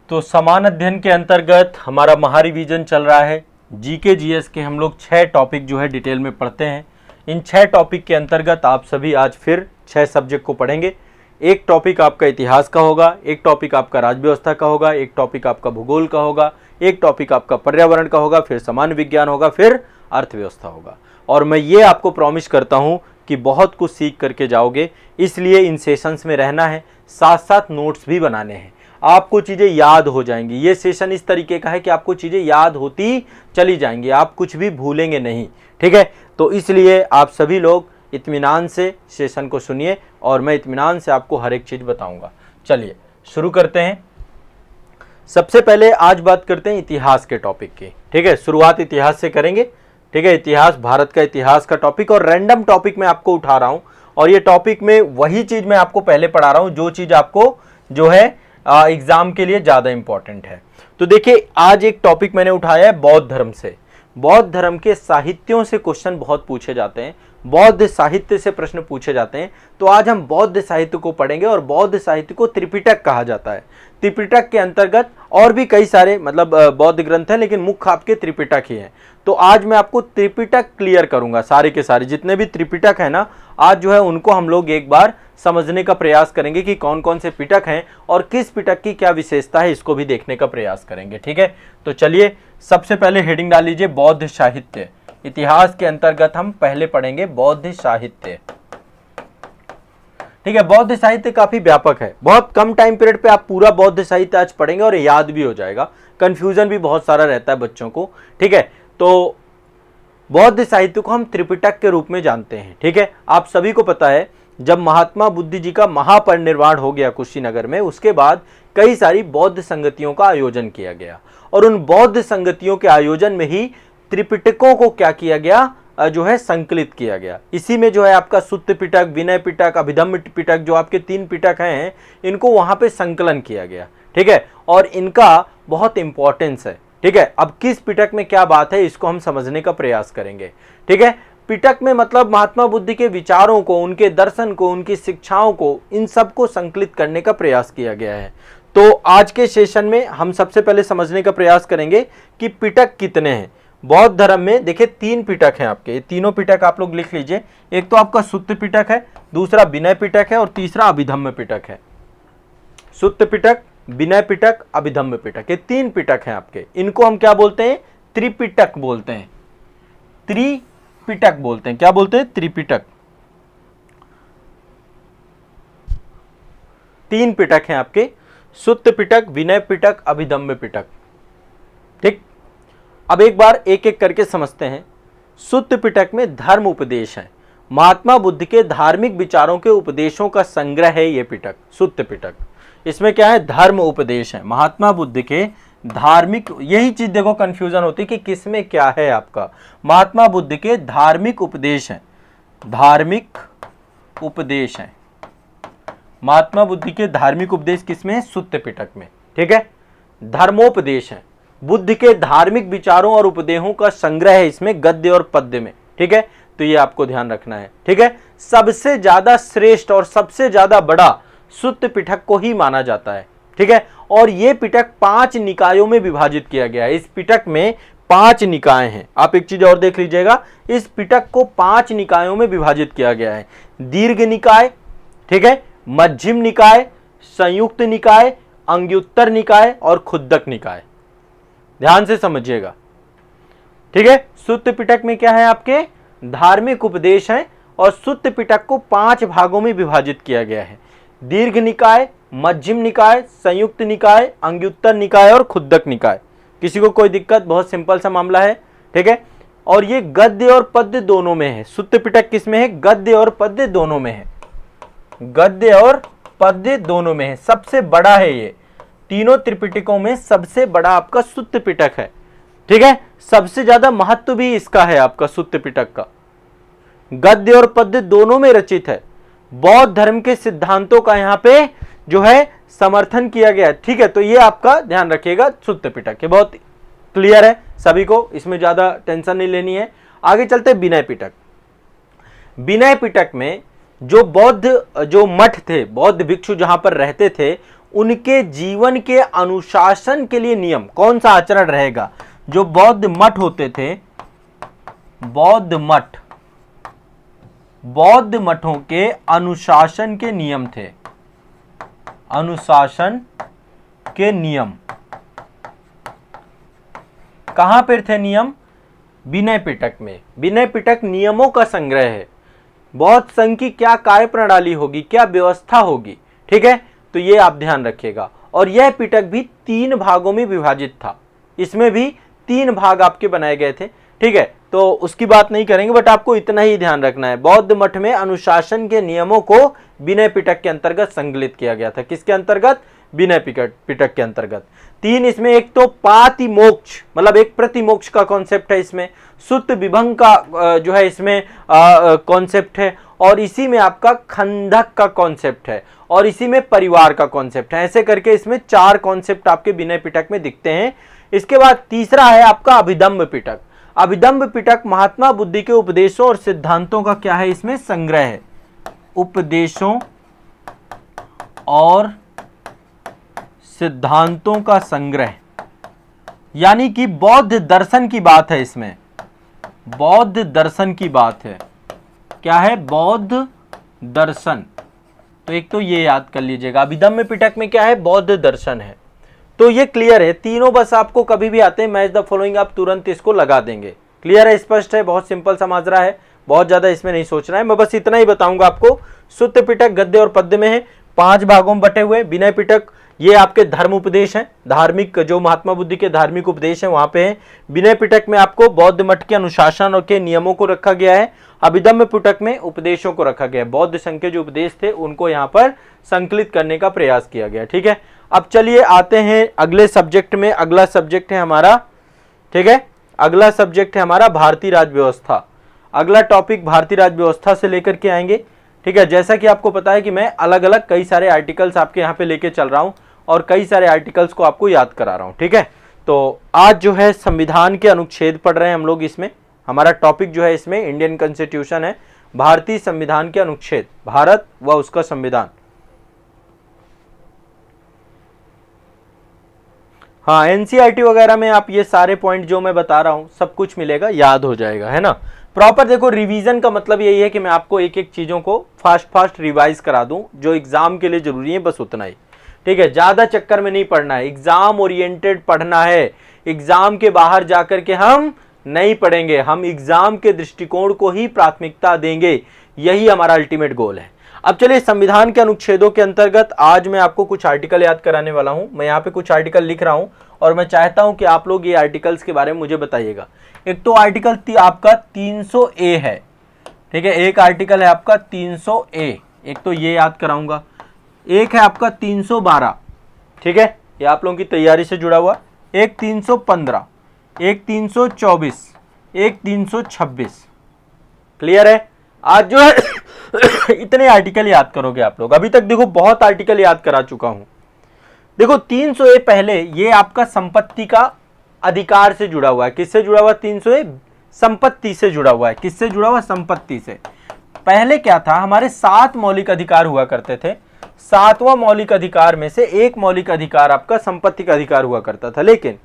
तो समान अध्ययन के अंतर्गत हमारा महारिवीजन चल रहा है। जीके जीएस के हम लोग 6 टॉपिक जो है डिटेल में पढ़ते हैं। इन 6 टॉपिक के अंतर्गत आप सभी आज फिर 6 सब्जेक्ट को पढ़ेंगे। एक टॉपिक आपका इतिहास का होगा, एक टॉपिक आपका राज्य व्यवस्था का होगा, एक टॉपिक आपका भूगोल का होगा, एक टॉपिक आपका पर्यावरण का होगा, फिर सामान्य विज्ञान होगा, फिर अर्थव्यवस्था होगा। और मैं ये आपको प्रॉमिस करता हूँ कि बहुत कुछ सीख करके जाओगे, इसलिए इन सेशंस में रहना है, साथ साथ नोट्स भी बनाने हैं, आपको चीज़ें याद हो जाएंगी। ये सेशन इस तरीके का है कि आपको चीज़ें याद होती चली जाएंगी, आप कुछ भी भूलेंगे नहीं, ठीक है। तो इसलिए आप सभी लोग इत्मीनान से सेशन को सुनिए और मैं इत्मीनान से आपको हर एक चीज़ बताऊंगा। चलिए शुरू करते हैं। सबसे पहले आज बात करते हैं इतिहास के टॉपिक की, ठीक है। शुरुआत इतिहास से करेंगे, ठीक है। इतिहास, भारत का इतिहास का टॉपिक, और रैंडम टॉपिक मैं आपको उठा रहा हूं, और ये टॉपिक में वही चीज़ मैं आपको पहले पढ़ा रहा हूं जो चीज़ आपको जो है एग्जाम के लिए ज़्यादा इंपॉर्टेंट है। तो देखिए, आज एक टॉपिक मैंने उठाया है बौद्ध धर्म से। बौद्ध धर्म के साहित्यों से क्वेश्चन बहुत पूछे जाते हैं, बौद्ध साहित्य से प्रश्न पूछे जाते हैं। तो आज हम बौद्ध साहित्य को पढ़ेंगे, और बौद्ध साहित्य को त्रिपिटक कहा जाता है। त्रिपिटक के अंतर्गत और भी कई सारे मतलब बौद्ध ग्रंथ हैं, लेकिन मुख्य आपके त्रिपिटक ही हैं। तो आज मैं आपको त्रिपिटक क्लियर करूंगा, सारे के सारे जितने भी त्रिपिटक है ना, आज जो है उनको हम लोग एक बार समझने का प्रयास करेंगे कि कौन कौन से पिटक हैं और किस पिटक की क्या विशेषता है, इसको भी देखने का प्रयास करेंगे, ठीक है। तो चलिए सबसे पहले हेडिंग डाल लीजिए बौद्ध साहित्य। इतिहास के अंतर्गत हम पहले पढ़ेंगे बौद्ध साहित्य, ठीक है। बौद्ध साहित्य काफी व्यापक है, बहुत कम टाइम पीरियड पे आप पूरा बौद्ध साहित्य आज पढ़ेंगे और याद भी हो जाएगा। कंफ्यूजन भी बहुत सारा रहता है बच्चों को, ठीक है। तो बौद्ध साहित्य को हम त्रिपिटक के रूप में जानते हैं, ठीक है। आप सभी को पता है जब महात्मा बुद्ध जी का महापरिनिर्वाण हो गया कुशीनगर में, उसके बाद कई सारी बौद्ध संगतियों का आयोजन किया गया, और उन बौद्ध संगतियों के आयोजन में ही त्रिपिटकों को क्या किया गया, जो है संकलित किया गया। इसी में जो है आपका सुत्त पिटक, विनय पिटक, अभिधम्म पिटक, जो आपके 3 पिटक हैं, इनको वहां पे संकलन किया गया, ठीक है। और इनका बहुत इंपॉर्टेंस है, ठीक है। अब किस पिटक में क्या बात है, इसको हम समझने का प्रयास करेंगे, ठीक है। पिटक में मतलब महात्मा बुद्ध के विचारों को, उनके दर्शन को, उनकी शिक्षाओं को, इन सब को संकलित करने का प्रयास किया गया है। तो आज के सेशन में हम सबसे पहले समझने का प्रयास करेंगे कि पिटक कितने हैं। बौद्ध धर्म में देखिए 3 पिटक हैं आपके, तीनों पिटक आप लोग लिख लीजिए। एक तो आपका सुत्त पिटक है, दूसरा विनय पिटक है, और तीसरा अभिधम्म पिटक है। सुत्त पिटक, विनय पिटक, अभिधम्म पिटक, ये 3 पिटक हैं आपके। इनको हम क्या बोलते हैं, त्रिपिटक बोलते हैं, त्रिपिटक बोलते हैं। क्या बोलते हैं, त्रिपिटक। 3 पिटक हैं आपके, सुत्त पिटक, विनय पिटक, अभिधम्म पिटक, ठीक। अब एक बार एक एक करके समझते हैं। सुत्त पिटक में धर्म उपदेश है, महात्मा बुद्ध के धार्मिक विचारों के उपदेशों का संग्रह है ये पिटक, सुत्त पिटक। इसमें क्या है, धर्म उपदेश है, महात्मा बुद्ध के धार्मिक, यही चीज देखो कंफ्यूजन होती है कि किसमें क्या है आपका। महात्मा बुद्ध के धार्मिक उपदेश हैं, धार्मिक उपदेश हैं, महात्मा बुद्ध के धार्मिक उपदेश किसमें है, सुत्त पिटक में, ठीक है। धर्मोपदेश है, बुद्ध के धार्मिक विचारों और उपदेशों का संग्रह है इसमें, गद्य और पद्य में, ठीक है। तो ये आपको ध्यान रखना है, ठीक है। सबसे ज्यादा श्रेष्ठ और सबसे ज्यादा बड़ा सुत्त पिटक को ही माना जाता है, ठीक है। और ये पिटक 5 निकायों में विभाजित किया गया है। इस पिटक में 5 निकाय हैं। आप एक चीज और देख लीजिएगा, इस पिटक को 5 निकायों में विभाजित किया गया है। दीर्घ निकाय, ठीक है, मध्यम निकाय, संयुक्त निकाय, अंग्युत्तर निकाय और खुद्दक निकाय। ध्यान से समझिएगा, ठीक है। सुत्त पिटक में क्या है, आपके धार्मिक उपदेश हैं, और सुत्त पिटक को 5 भागों में विभाजित किया गया है। दीर्घ निकाय, मध्यम निकाय, संयुक्त निकाय, अंग्युत्तर निकाय और खुद्दक निकाय। किसी को कोई दिक्कत, बहुत सिंपल सा मामला है, ठीक है। और ये गद्य और पद्य दोनों में है। सुत्त पिटक किसमें है, गद्य और पद्य दोनों में है, गद्य और पद्य दोनों में है। सबसे बड़ा है ये, तीनों त्रिपिटकों में सबसे बड़ा आपका सुत्त पिटक है, ठीक है। सबसे ज्यादा महत्व भी इसका है आपका सुत्त पिटक का, गद्य और पद्य दोनों में रचित है। बौद्ध धर्म के सिद्धांतों का यहाँ पे जो है समर्थन किया गया है, ठीक है। तो ये आपका ध्यान रखिएगा, सुत्त पिटक है, बहुत क्लियर है सभी को, इसमें ज्यादा टेंशन नहीं लेनी है। आगे चलते विनय पिटक। विनय पिटक में जो बौद्ध जो मठ थे, बौद्ध भिक्षु जहां पर रहते थे, उनके जीवन के अनुशासन के लिए नियम, कौन सा आचरण रहेगा? जो बौद्ध मठ होते थे, बौद्ध मठों के अनुशासन के नियम थे, अनुशासन के नियम। कहां पर थे नियम? विनय पिटक में। विनय पिटक नियमों का संग्रह है। बौद्ध संघ की क्या कार्य प्रणाली होगी, क्या व्यवस्था होगी, ठीक है, तो ये आप ध्यान रखिएगा। और यह पिटक भी 3 भागों में विभाजित था, इसमें भी 3 भाग आपके बनाए गए थे, ठीक है, तो उसकी बात नहीं करेंगे, बट आपको इतना ही ध्यान रखना है। बौद्ध मठ में अनुशासन के नियमों को विनय पिटक के अंतर्गत संकलित किया गया था। किसके अंतर्गत? विनय पिटक के अंतर्गत। 3 इसमें, एक तो पातिमोक्ष, मतलब एक प्रतिमोक्ष का कॉन्सेप्ट है इसमें, सुत्त विभंग का जो है इसमें कॉन्सेप्ट है, और इसी में आपका खंडक का कॉन्सेप्ट है, और इसी में परिवार का कॉन्सेप्ट है। ऐसे करके इसमें 4 कॉन्सेप्ट आपके विनय पिटक में दिखते हैं। इसके बाद तीसरा है आपका अभिधम्म पिटक। अभिधम्म पिटक महात्मा बुद्ध के उपदेशों और सिद्धांतों का क्या है? इसमें संग्रह है, उपदेशों और सिद्धांतों का संग्रह, यानी कि बौद्ध दर्शन की बात है इसमें, बौद्ध दर्शन की बात है। क्या है? बौद्ध दर्शन। तो एक तो ये याद कर लीजिएगा, अभिधम्म पिटक में क्या है? बौद्ध दर्शन है। तो ये क्लियर है, तीनों बस आपको कभी भी आते हैं मैच द फॉलोइंग, आप तुरंत इसको लगा देंगे। क्लियर है, स्पष्ट है, बहुत सिंपल सा माजरा है, बहुत ज्यादा इसमें नहीं सोचना है। मैं बस इतना ही बताऊंगा आपको। सुत्त पिटक गद्य और पद्य में है, 5 भागों में बटे हुए। विनय पिटक ये आपके धर्म उपदेश हैं, धार्मिक जो महात्मा बुद्ध के धार्मिक उपदेश हैं वहां पे है। विनय पिटक में आपको बौद्ध मठ के अनुशासन और के नियमों को रखा गया है। अभिधम्म पिटक में उपदेशों को रखा गया है, बौद्ध संघ के जो उपदेश थे उनको यहाँ पर संकलित करने का प्रयास किया गया। ठीक है, अब चलिए आते हैं अगले सब्जेक्ट में। अगला सब्जेक्ट है हमारा, ठीक है, अगला सब्जेक्ट है हमारा भारतीय राज्य व्यवस्था। अगला टॉपिक भारतीय राज्य व्यवस्था से लेकर के आएंगे। ठीक है, जैसा कि आपको पता है कि मैं अलग अलग कई सारे आर्टिकल्स आपके यहाँ पे लेके चल रहा हूँ और कई सारे आर्टिकल्स को आपको याद करा रहा हूँ। ठीक है, तो आज जो है संविधान के अनुच्छेद पढ़ रहे हैं हम लोग। इसमें हमारा टॉपिक जो है इसमें इंडियन कॉन्स्टिट्यूशन है, भारतीय संविधान के अनुच्छेद, भारत व उसका संविधान। हाँ, एनसीईआरटी वगैरह में आप ये सारे पॉइंट जो मैं बता रहा हूँ सब कुछ मिलेगा, याद हो जाएगा, है ना। प्रॉपर देखो, रिवीजन का मतलब यही है कि मैं आपको एक एक चीजों को फास्ट रिवाइज करा दूं जो एग्जाम के लिए जरूरी है, बस उतना ही। ठीक है, ज्यादा चक्कर में नहीं पढ़ना है, एग्जाम ओरिएंटेड पढ़ना है। एग्जाम के बाहर जाकर के हम नहीं पढ़ेंगे, हम एग्जाम के दृष्टिकोण को ही प्राथमिकता देंगे, यही हमारा अल्टीमेट गोल है। अब चलिए, संविधान के अनुच्छेदों के अंतर्गत आज मैं आपको कुछ आर्टिकल याद कराने वाला हूं। मैं यहाँ पे कुछ आर्टिकल लिख रहा हूं और मैं चाहता हूं कि आप लोग ये आर्टिकल्स के बारे में मुझे बताइएगा। एक तो आर्टिकल आपका 300A है, ठीक है, एक आर्टिकल है आपका 300A, एक तो ये याद कराऊंगा। एक है आपका 312, ठीक है, ये आप लोगों की तैयारी से जुड़ा हुआ। एक 315, एक 324, एक 326। क्लियर है? आज जो है इतने आर्टिकल याद करोगे आप लोग। अभी तक देखो बहुत आर्टिकल याद करा चुका हूं। देखो 300A पहले ये आपका संपत्ति का अधिकार से जुड़ा हुआ है। किससे जुड़ा हुआ? 300A संपत्ति से जुड़ा हुआ है। किससे जुड़ा हुआ? संपत्ति से। पहले क्या था, हमारे 7 मौलिक अधिकार हुआ करते थे। 7वां मौलिक अधिकार में से एक मौलिक अधिकार आपका संपत्ति का अधिकार हुआ करता था, लेकिन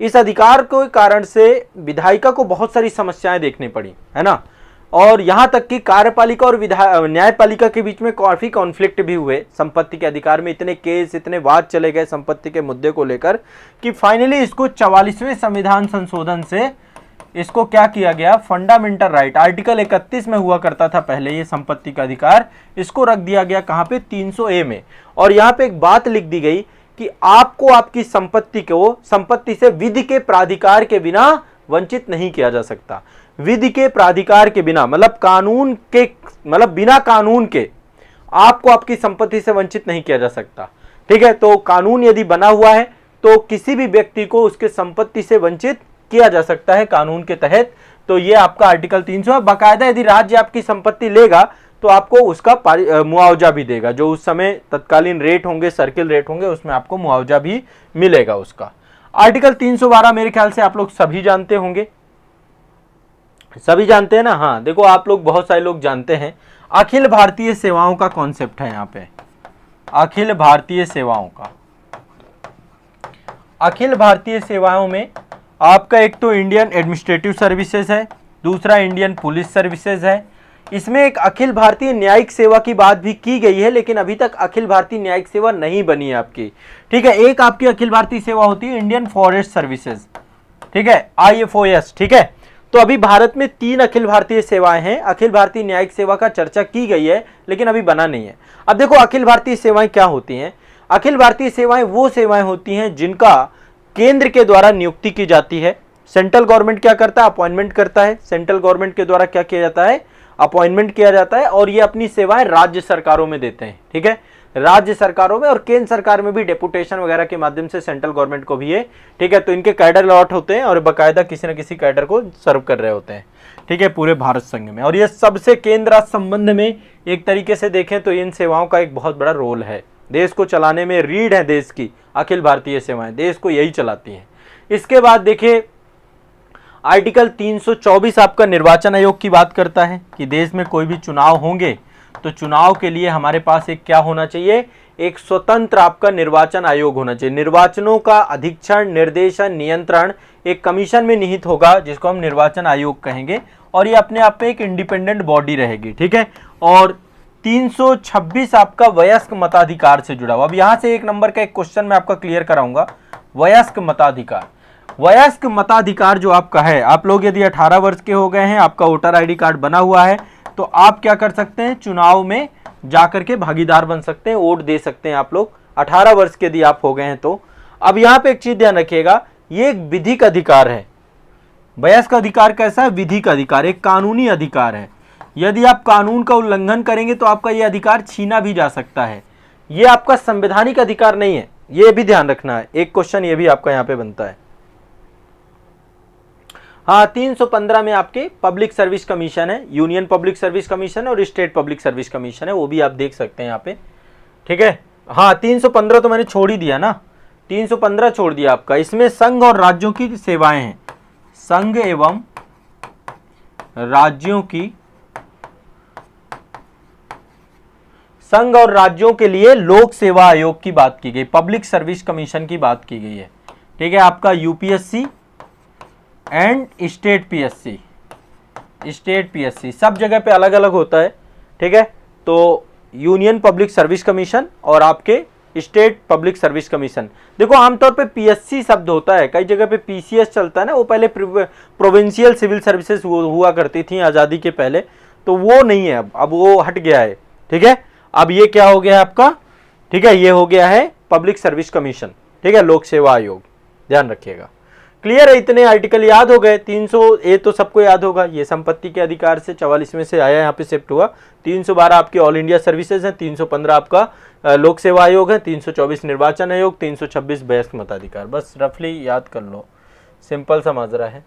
इस अधिकार के कारण से विधायिका को बहुत सारी समस्याएं देखनी पड़ी, है ना, और यहां तक कि कार्यपालिका और न्यायपालिका के बीच में काफी कॉन्फ्लिक्ट भी हुए। संपत्ति के अधिकार में इतने केस, इतने वाद चले गए संपत्ति के मुद्दे को लेकर कि फाइनली इसको 44वें संविधान संशोधन से इसको क्या किया गया, फंडामेंटल राइट, आर्टिकल 31 में हुआ करता था पहले ये संपत्ति का अधिकार, इसको रख दिया गया कहां पे? 300A में। और यहां पे एक बात लिख दी गई कि आपको आपकी संपत्ति को संपत्ति से विधि के प्राधिकार के बिना वंचित नहीं किया जा सकता। विधि के प्राधिकार के बिना मतलब कानून के, मतलब बिना कानून के आपको आपकी संपत्ति से वंचित नहीं किया जा सकता। ठीक है, तो कानून यदि बना हुआ है तो किसी भी व्यक्ति को उसके संपत्ति से वंचित किया जा सकता है कानून के तहत। तो ये आपका आर्टिकल 300 है। बाकायदा यदि राज्य आपकी संपत्ति लेगा तो आपको उसका मुआवजा भी देगा, जो उस समय तत्कालीन रेट होंगे, सर्किल रेट होंगे, उसमें आपको मुआवजा भी मिलेगा उसका। आर्टिकल 312 मेरे ख्याल से आप लोग सभी जानते होंगे, सभी जानते हैं ना। हाँ, देखो आप लोग बहुत सारे लोग जानते हैं। अखिल भारतीय सेवाओं का कॉन्सेप्ट है यहाँ पे, अखिल भारतीय सेवाओं का। अखिल भारतीय सेवाओं में आपका एक तो इंडियन एडमिनिस्ट्रेटिव सर्विसेज है, दूसरा इंडियन पुलिस सर्विसेज है। इसमें एक अखिल भारतीय न्यायिक सेवा की बात भी की गई है, लेकिन अभी तक अखिल भारतीय न्यायिक सेवा नहीं बनी है आपकी, ठीक है। एक आपकी अखिल भारतीय सेवा होती है इंडियन फॉरेस्ट सर्विसेज, ठीक है, IFOS, ठीक है। तो अभी भारत में 3 अखिल भारतीय सेवाएं हैं। अखिल भारतीय न्यायिक सेवा का चर्चा की गई है, लेकिन अभी बना नहीं है। अब देखो अखिल भारतीय सेवाएं क्या होती हैं। अखिल भारतीय सेवाएं वो सेवाएं होती हैं जिनका केंद्र के द्वारा नियुक्ति की जाती है। सेंट्रल गवर्नमेंट क्या करता है, अपॉइंटमेंट करता है। सेंट्रल गवर्नमेंट के द्वारा क्या किया जाता है, अपॉइंटमेंट किया जाता है, और ये अपनी सेवाएं राज्य सरकारों में देते हैं, ठीक है। राज्य सरकारों में और केंद्र सरकार में भी डेपुटेशन वगैरह के माध्यम से सेंट्रल गवर्नमेंट को भी है, ठीक है। तो इनके कैडर अलॉट होते हैं और बाकायदा किसी न किसी कैडर को सर्व कर रहे होते हैं, ठीक है, पूरे भारत संघ में। और ये सबसे केंद्र राज्य संबंध में एक तरीके से देखें तो इन सेवाओं का एक बहुत बड़ा रोल है। देश को चलाने में रीढ़ है देश की अखिल भारतीय सेवाएं, देश को यही चलाती हैं। इसके बाद देखिए आर्टिकल 324 आपका निर्वाचन आयोग की बात करता है कि देश में कोई भी चुनाव होंगे तो चुनाव के लिए हमारे पास एक क्या होना चाहिए, एक स्वतंत्र आपका निर्वाचन आयोग होना चाहिए। निर्वाचनों का अधीक्षण, निर्देशन, नियंत्रण एक कमीशन में निहित होगा जिसको हम निर्वाचन आयोग कहेंगे, और ये अपने आप में एक इंडिपेंडेंट बॉडी रहेगी, ठीक है। और 326 आपका वयस्क मताधिकार से जुड़ा हुआ। अब यहां से 1 नंबर का एक क्वेश्चन मैं आपका क्लियर कराऊंगा। वयस्क मताधिकार, वयस्क मताधिकार जो आपका है, आप लोग यदि 18 वर्ष के हो गए हैं, आपका वोटर ID कार्ड बना हुआ है, तो आप क्या कर सकते हैं, चुनाव में जाकर के भागीदार बन सकते हैं, वोट दे सकते हैं आप लोग 18 वर्ष के यदि आप हो गए हैं तो। अब यहां पे एक चीज ध्यान रखिएगा, ये एक विधिक अधिकार है। वयस्क अधिकार कैसा है, विधिक अधिकार, एक कानूनी अधिकार है। यदि आप कानून का उल्लंघन करेंगे तो आपका यह अधिकार छीना भी जा सकता है। ये आपका संवैधानिक अधिकार नहीं है, ये भी ध्यान रखना है। एक क्वेश्चन ये भी आपका यहां पे बनता है। हाँ, 315 में आपके पब्लिक सर्विस कमीशन है, यूनियन पब्लिक सर्विस कमीशन है और स्टेट पब्लिक सर्विस कमीशन है, वो भी आप देख सकते हैं यहाँ पे, ठीक है। हाँ, 315 तो मैंने छोड़ ही दिया ना, 315 छोड़ दिया आपका। इसमें संघ और राज्यों की सेवाएं हैं, संघ एवं राज्यों की, संघ और राज्यों के लिए लोक सेवा आयोग की बात की गई, पब्लिक सर्विस कमीशन की बात की गई है, ठीक है। आपका UPSC एंड स्टेट PSC सब जगह पे अलग अलग होता है, ठीक है। तो यूनियन पब्लिक सर्विस कमीशन और आपके स्टेट पब्लिक सर्विस कमीशन। देखो आमतौर पे PSC शब्द होता है, कई जगह पे PCS चलता है ना, वो पहले प्रोविंशियल सिविल सर्विसेज हुआ करती थी आज़ादी के पहले, तो वो नहीं है अब वो हट गया है, ठीक है। अब ये क्या हो गया है आपका, ठीक है, ये हो गया है पब्लिक सर्विस कमीशन, ठीक है, लोक सेवा आयोग, ध्यान रखिएगा। क्लियर है, इतने आर्टिकल याद हो गए। 300A तो सबको याद होगा, ये संपत्ति के अधिकार से 44 में से आया, यहाँ पे शिफ्ट हुआ। 312 आपकी ऑल इंडिया सर्विसेज है, 315 आपका लोक सेवा आयोग है, 324 निर्वाचन आयोग, 326 वयस्क मताधिकार। बस रफली याद कर लो, सिंपल सा माजरा है।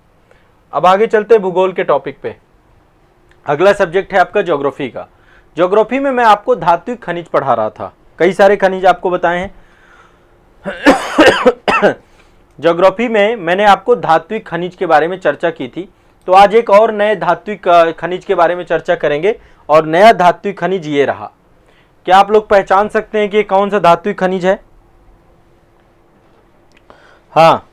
अब आगे चलते हैं भूगोल के टॉपिक पे। अगला सब्जेक्ट है आपका ज्योग्राफी का। ज्योग्राफी में मैं आपको धात्विक खनिज पढ़ा रहा था, कई सारे खनिज आपको बताए हैं। ज्योग्राफी में मैंने आपको धात्विक खनिज के बारे में चर्चा की थी, तो आज एक और नए धात्विक खनिज के बारे में चर्चा करेंगे, और नया धात्विक खनिज ये रहा। क्या आप लोग पहचान सकते हैं कि ये कौन सा धात्विक खनिज है? हाँ,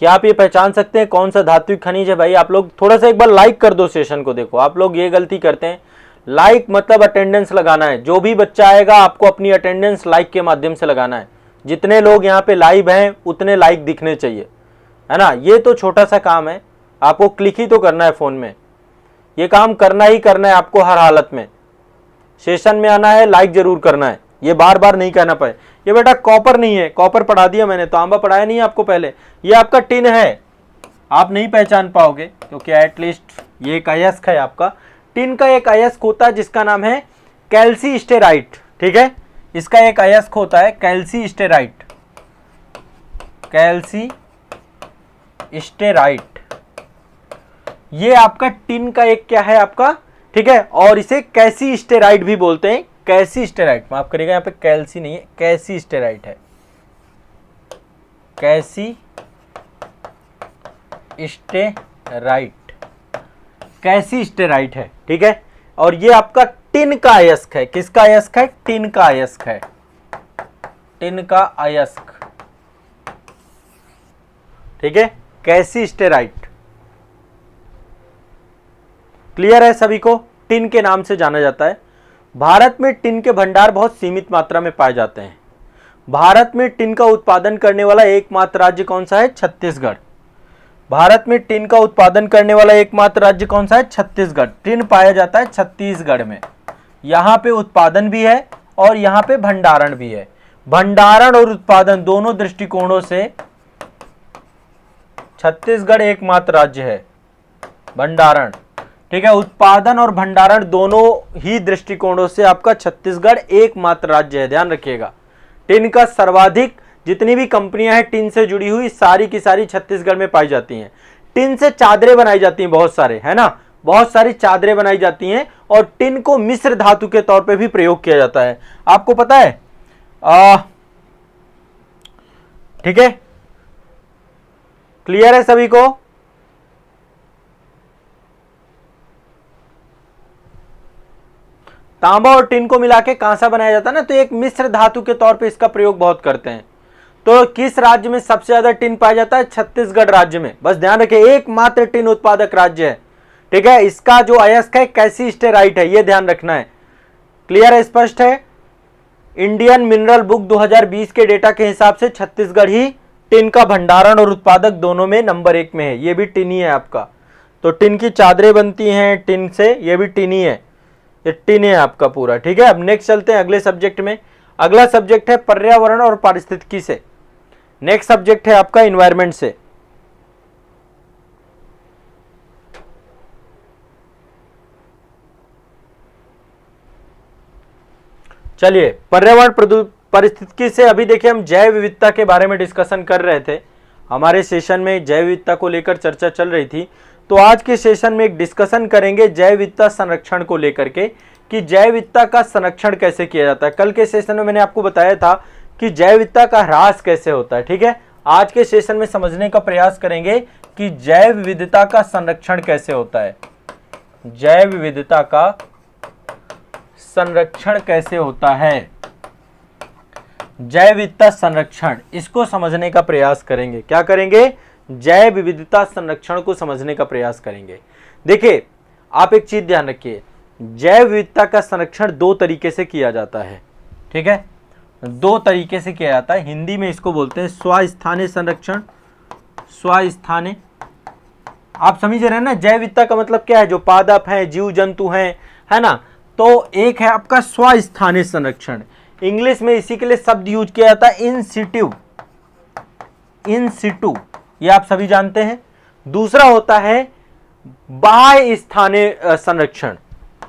क्या आप ये पहचान सकते हैं कौन सा धात्विक खनिज है? भाई आप लोग थोड़ा सा एक बार लाइक कर दो सेशन को। देखो आप लोग ये गलती करते हैं, लाइक मतलब अटेंडेंस लगाना है। जो भी बच्चा आएगा आपको अपनी अटेंडेंस लाइक के माध्यम से लगाना है। जितने लोग यहाँ पे लाइव हैं उतने लाइक दिखने चाहिए, है ना। ये तो छोटा सा काम है, आपको क्लिक ही तो करना है फ़ोन में, ये काम करना ही करना है आपको हर हालत में। सेशन में आना है, लाइक जरूर करना है, ये बार बार नहीं कहना पाए। ये बेटा कॉपर नहीं है, कॉपर पढ़ा दिया मैंने, तांबा पढ़ाया नहीं आपको पहले। ये आपका टिन है, आप नहीं पहचान पाओगे क्योंकि एटलीस्ट ये एक अयस्क है आपका। टिन का एक अयस्क होता है जिसका नाम है कैल्सीस्टेराइट, ठीक है। इसका एक अयस्क होता है कैल्सीस्टेराइट, कैल्सीस्टेराइट। ये आपका टिन का एक क्या है आपका, ठीक है। और इसे कैल्सीस्टेराइट भी बोलते हैं, कैल्सीस्टेराइट, माफ करिएगा यहाँ पे कैल्सी नहीं है, कैल्सीस्टेराइट है, कैल्सीस्टेराइट, कैल्सीस्टेराइट है, ठीक है। और ये आपका टिन का अयस्क है। किसका अयस्क है? टिन का अयस्क है, टिन का अयस्क। ठीक है, कैल्सीस्टेराइट। क्लियर है सभी को? टिन के नाम से जाना जाता है। भारत में टिन के भंडार बहुत सीमित मात्रा में पाए जाते हैं। भारत में टिन का उत्पादन करने वाला एकमात्र राज्य कौन सा है? छत्तीसगढ़। भारत में टिन का उत्पादन करने वाला एकमात्र राज्य कौन सा है? छत्तीसगढ़। टिन पाया जाता है छत्तीसगढ़ में। यहां पे उत्पादन भी है और यहां पे भंडारण भी है। भंडारण और उत्पादन दोनों दृष्टिकोणों से छत्तीसगढ़ एकमात्र राज्य है। भंडारण, ठीक है, उत्पादन और भंडारण दोनों ही दृष्टिकोणों से आपका छत्तीसगढ़ एकमात्र राज्य है। ध्यान रखिएगा, टिन का सर्वाधिक जितनी भी कंपनियां हैं टिन से जुड़ी हुई सारी की सारी छत्तीसगढ़ में पाई जाती हैं। टिन से चादरें बनाई जाती हैं बहुत सारे, है ना, बहुत सारी चादरें बनाई जाती हैं और टिन को मिश्र धातु के तौर पे भी प्रयोग किया जाता है। आपको पता है? ठीक है, क्लियर है सभी को? तांबा और टिन को मिला के कांसा बनाया जाता है ना, तो एक मिश्र धातु के तौर पे इसका प्रयोग बहुत करते हैं। तो किस राज्य में सबसे ज्यादा टिन पाया जाता है? छत्तीसगढ़ राज्य में। बस ध्यान रखिए, एकमात्र टिन उत्पादक राज्य है। ठीक है, इसका जो अयस्क है कैल्सीस्टेराइट है, ये ध्यान रखना है। क्लियर है? स्पष्ट है? इंडियन मिनरल बुक 2020 के डेटा के हिसाब से छत्तीसगढ़ ही टिन का भंडारण और उत्पादक दोनों में नंबर 1 में है। ये भी टिन ही है आपका। तो टिन की चादरें बनती हैं टिन से, ये भी टिन ही है, ये टिन है आपका पूरा। ठीक है, अब नेक्स्ट चलते हैं अगले सब्जेक्ट में। अगला सब्जेक्ट है पर्यावरण और पारिस्थितिकी से। नेक्स्ट सब्जेक्ट है आपका इन्वायरमेंट से। चलिए, पर्यावरण पारिस्थितिकी से अभी देखिए हम जैव विविधता के बारे में डिस्कशन कर रहे थे। हमारे सेशन में जैव विविधता को लेकर चर्चा चल रही थी। तो आज के सेशन में एक डिस्कशन करेंगे जैव विविधता संरक्षण को लेकर के, कि जैव विविधता का संरक्षण कैसे किया जाता है। कल के सेशन में मैंने आपको बताया था कि जैव विविधता का ह्रास कैसे होता है। ठीक है, आज के सेशन में समझने का प्रयास करेंगे कि जैव विविधता का संरक्षण कैसे होता है। जैव विविधता का संरक्षण कैसे होता है, जैव विविधता संरक्षण, इसको समझने का प्रयास करेंगे। क्या करेंगे? जैव विविधता संरक्षण को समझने का प्रयास करेंगे। देखिए, आप एक चीज ध्यान रखिए, जैव विविधता का संरक्षण दो तरीके से किया जाता है। ठीक है, दो तरीके से किया जाता है। हिंदी में इसको बोलते हैं स्वस्थानीय संरक्षण। स्वस्थानीय, आप समझ रहे हैं ना, जैव विविधता का मतलब क्या है? जो पादप हैं, जीव जंतु हैं, है ना। तो एक है आपका स्वस्थानीय संरक्षण। इंग्लिश में इसी के लिए शब्द यूज किया जाता है इन सिटू। इन सिटू, ये आप सभी जानते हैं। दूसरा होता है बाह्य स्थानीय संरक्षण।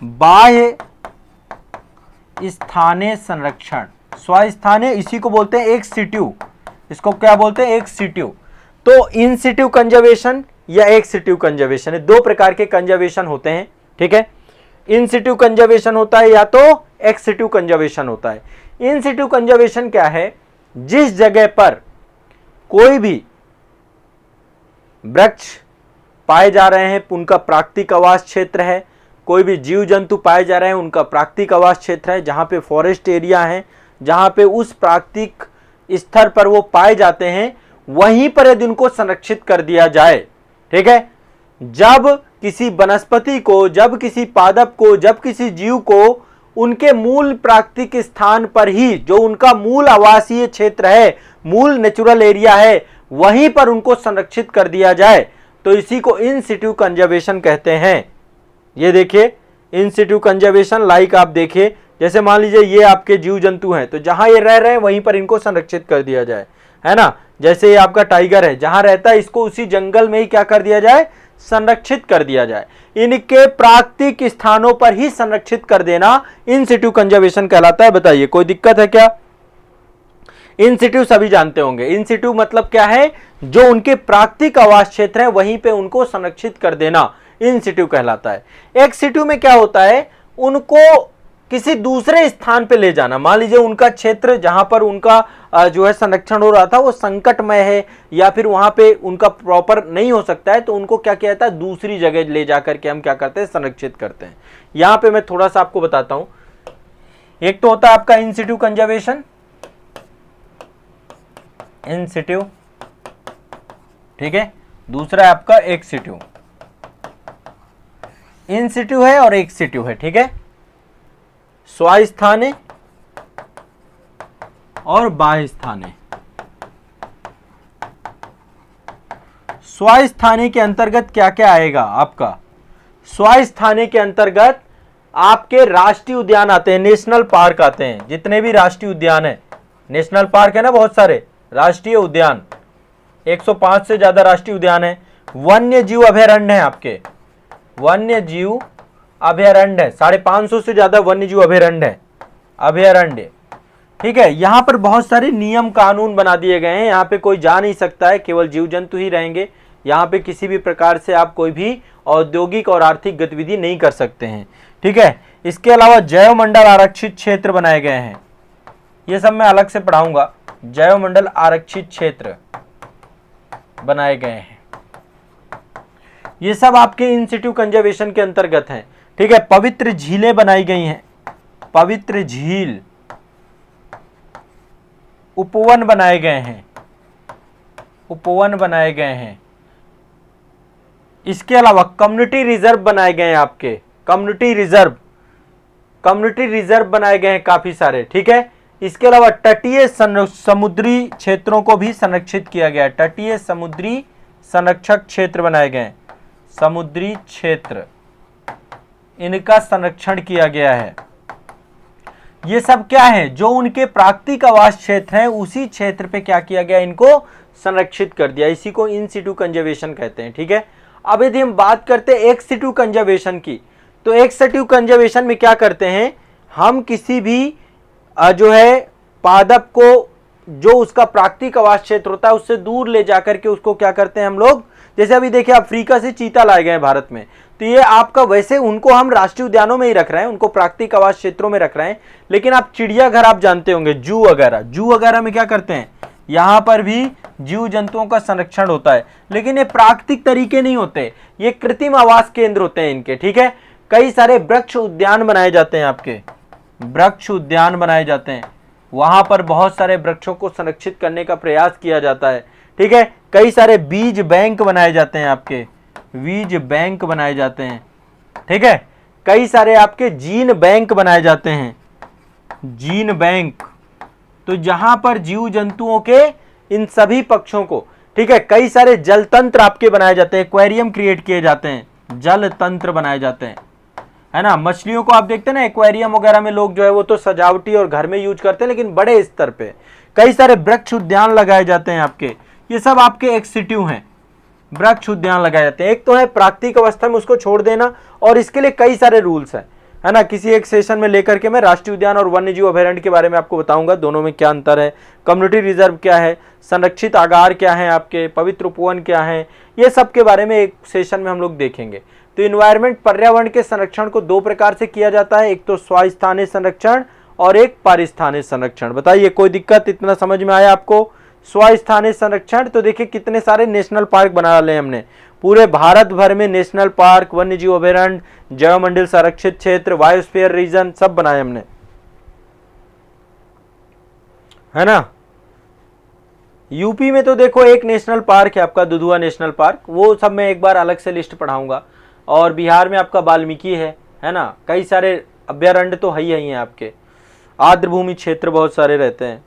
बाह्य स्थानीय संरक्षण, स्वस्थानीय, इसी को बोलते हैं एक सिट्यू। इसको क्या बोलते हैं? एक सिट्यू। तो इन सिट्यू कंजर्वेशन या एक सिट्यू कंजर्वेशन है, दो प्रकार के कंजर्वेशन होते हैं। ठीक है, इन सिट्यू कंजर्वेशन होता है या तो एक्स सिट्यू कंजर्वेशन होता है। इन सिट्यू कंजर्वेशन क्या है? जिस जगह पर कोई भी वृक्ष पाए जा रहे हैं, उनका प्राकृतिक आवास क्षेत्र है, कोई भी जीव जंतु पाए जा रहे हैं, उनका प्राकृतिक आवास क्षेत्र है, जहां पे फॉरेस्ट एरिया है, जहां पे उस प्राकृतिक स्तर पर वो पाए जाते हैं, वहीं पर यदि उनको संरक्षित कर दिया जाए। ठीक है, जब किसी वनस्पति को, जब किसी पादप को, जब किसी जीव को उनके मूल प्राकृतिक स्थान पर ही, जो उनका मूल आवासीय क्षेत्र है, मूल नेचुरल एरिया है, वहीं पर उनको संरक्षित कर दिया जाए, तो इसी को इन सिट्यू कंजर्वेशन कहते हैं। ये देखिए, इन सिट्यू कंजर्वेशन, लाइक आप देखिए, जैसे मान लीजिए ये आपके जीव जंतु हैं, तो जहां ये रह रहे हैं वहीं पर इनको संरक्षित कर दिया जाए, है ना। जैसे ये आपका टाइगर है, जहां रहता है इसको उसी जंगल में ही क्या कर दिया जाए? संरक्षित कर दिया जाए। इनके प्राकृतिक स्थानों पर ही संरक्षित कर देना इन सिट्यू कंजर्वेशन कहलाता है। बताइए, कोई दिक्कत है क्या? इन सिट्यू सभी जानते होंगे। इन सिट्यू मतलब क्या है? जो उनके प्राकृतिक आवास क्षेत्र है वहीं पे उनको संरक्षित कर देना इन सिट्यू कहलाता है। एक सिट्यू में क्या होता है? उनको किसी दूसरे स्थान पे ले जाना। मान लीजिए उनका क्षेत्र जहां पर उनका जो है संरक्षण हो रहा था वो संकटमय है या फिर वहां पे उनका प्रॉपर नहीं हो सकता है, तो उनको क्या किया जाता है, दूसरी जगह ले जाकर के हम क्या करते हैं, संरक्षित करते हैं। यहां पे मैं थोड़ा सा आपको बताता हूं। एक तो होता है आपका इन सिटू कंजर्वेशन, इन सिटू, ठीक है। दूसरा है आपका एक सिटू, इन सिटू है और एक सिटू है, ठीक है। स्वास्थाने और बाह्य स्थाने। स्वास्थाने के अंतर्गत क्या क्या आएगा आपका, स्वास्थाने के अंतर्गत आपके राष्ट्रीय उद्यान आते हैं, नेशनल पार्क आते हैं। जितने भी राष्ट्रीय उद्यान है, नेशनल पार्क है ना बहुत सारे, राष्ट्रीय उद्यान 105 से ज्यादा राष्ट्रीय उद्यान है। वन्य जीव अभयारण्य है आपके, वन्य जीव अभयारण्य है, 550 से ज्यादा वन्य जीव अभयारण्य है, अभयारण्य, ठीक है। यहां पर बहुत सारे नियम कानून बना दिए गए हैं। यहां पे कोई जा नहीं सकता है, केवल जीव जंतु ही रहेंगे। यहां पे किसी भी प्रकार से आप कोई भी औद्योगिक और आर्थिक गतिविधि नहीं कर सकते हैं, ठीक है। इसके अलावा जैव मंडल आरक्षित क्षेत्र बनाए गए हैं, ये सब मैं अलग से पढ़ाऊंगा। जैव मंडल आरक्षित क्षेत्र बनाए गए हैं, ये सब आपके इन सिटू कंजर्वेशन के अंतर्गत हैं, ठीक है। पवित्र झीलें बनाई गई हैं, पवित्र झील, उपवन बनाए गए हैं, उपवन बनाए गए हैं। इसके अलावा कम्युनिटी रिजर्व बनाए गए हैं आपके, कम्युनिटी रिजर्व, कम्युनिटी रिजर्व बनाए गए हैं काफी सारे, ठीक है। इसके अलावा तटीय समुद्री क्षेत्रों को भी संरक्षित किया गया है, तटीय समुद्री संरक्षक क्षेत्र बनाए गए हैं, समुद्री क्षेत्र, इनका संरक्षण किया गया है। ये सब क्या है, जो उनके प्राकृतिक आवास क्षेत्र हैं उसी क्षेत्र पे क्या किया गया, इनको संरक्षित कर दिया। इसी को इन सिटू कंजर्वेशन कहते हैं, ठीक है। अब यदि हम बात करते हैं एक्स सिटू कंजर्वेशन की, तो एक्स सिटू कंजर्वेशन में क्या करते हैं, हम किसी भी जो है पादप को, जो उसका प्राकृतिक आवास क्षेत्र होता है उससे दूर ले जाकर के उसको क्या करते हैं हम लोग, जैसे अभी देखिए अफ्रीका से चीता लाए गए हैं भारत में, तो ये आपका वैसे उनको हम राष्ट्रीय उद्यानों में ही रख रहे हैं, उनको प्राकृतिक आवास क्षेत्रों में रख रहे हैं। लेकिन आप चिड़ियाघर आप जानते होंगे, जू वगैरह, जू वगैरह में क्या करते हैं, यहां पर भी जीव जंतुओं का संरक्षण होता है, लेकिन ये प्राकृतिक तरीके नहीं होते, ये कृत्रिम आवास केंद्र होते हैं इनके, ठीक है। कई सारे वृक्ष उद्यान बनाए जाते हैं आपके, वृक्ष उद्यान बनाए जाते हैं, वहां पर बहुत सारे वृक्षों को संरक्षित करने का प्रयास किया जाता है, ठीक है। कई सारे बीज बैंक बनाए जाते हैं आपके, बीज बैंक बनाए जाते हैं, ठीक है। कई सारे आपके जीन बैंक बनाए जाते हैं, जीन बैंक, तो जहां पर जीव जंतुओं के इन सभी पक्षों को, ठीक है। कई सारे जल तंत्र आपके बनाए जाते हैं, एक्वेरियम क्रिएट किए जाते हैं, जल तंत्र बनाए जाते हैं, है ना। मछलियों को आप देखते हैं ना एक्वेरियम वगैरह में लोग जो है वो तो सजावटी और घर में यूज करते हैं, लेकिन बड़े स्तर पे कई सारे वृक्ष उद्यान लगाए जाते हैं आपके, ये सब आपके एक्स सिटू हैं, वृक्ष उद्यान लगाए जाते हैं। एक तो है प्राकृतिक अवस्था में उसको छोड़ देना, और इसके लिए कई सारे रूल्स हैं, है ना। किसी एक सेशन में लेकर के मैं राष्ट्रीय उद्यान और वन्य जीव अभयारण्य के बारे में आपको बताऊंगा, दोनों में क्या अंतर है, कम्युनिटी रिजर्व क्या है, संरक्षित आगार क्या है आपके, पवित्र उपवन क्या है, ये सब के बारे में एक सेशन में हम लोग देखेंगे। तो इन्वायरमेंट, पर्यावरण के संरक्षण को दो प्रकार से किया जाता है, एक तो स्वास्थानीय संरक्षण और एक पारिस्थानिक संरक्षण। बताइए कोई दिक्कत, इतना समझ में आया आपको। स्वास्थानीय संरक्षण, तो देखिए कितने सारे नेशनल पार्क बना डाले हमने, पूरे भारत भर में नेशनल पार्क, वन्य जीव अभयारण्य, जैव मंडल संरक्षित क्षेत्र, बायोस्फीयर रीजन सब बनाए हमने, है ना। यूपी में तो देखो एक नेशनल पार्क है आपका दुधुआ नेशनल पार्क, वो सब मैं एक बार अलग से लिस्ट पढ़ाऊंगा। और बिहार में आपका वाल्मीकि है ना। कई सारे अभयारण्य तो है ही हैं आपके, आर्द्रभूमि क्षेत्र बहुत सारे रहते हैं।